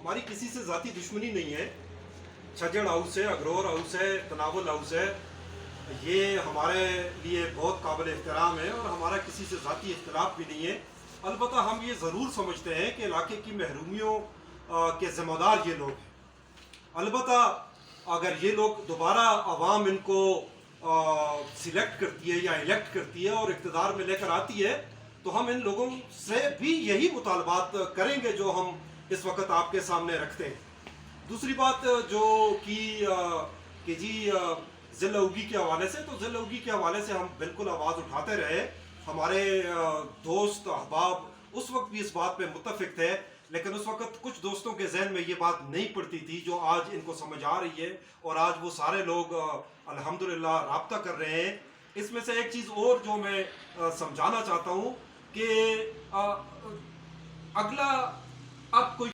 हमारी किसी से ज़ाती दुश्मनी नहीं है। छजड़ हाउस है, अग्रोर हाउस है, तनावल हाउस है, ये हमारे लिए बहुत काबिल एहतराम है और हमारा किसी से ज़ाती इख्तलाफ भी नहीं है। अलबत्ता हम ये ज़रूर समझते हैं कि इलाके की महरूमियों के ज़िम्मेदार ये लोग हैं। अलबत्ता अगर ये लोग दोबारा अवाम इनको सिलेक्ट करती है या इलेक्ट करती है और इक़्तिदार में लेकर आती है, तो हम इन लोगों से भी यही मुतालबात करेंगे जो हम इस वक्त आपके सामने रखते हैं। दूसरी बात जो कि जी ज़िल उगी के हवाले से, तो ज़िल उगी के हवाले से हम बिल्कुल आवाज़ उठाते रहे। हमारे दोस्त अहबाब उस वक्त भी इस बात पे मुत्तफिक थे, लेकिन उस वक्त कुछ दोस्तों के जहन में ये बात नहीं पड़ती थी जो आज इनको समझ आ रही है, और आज वो सारे लोग अल्हम्दुलिल्लाह राब्ता कर रहे हैं। इसमें से एक चीज़ और जो मैं समझाना चाहता हूँ कि अगला अब कोई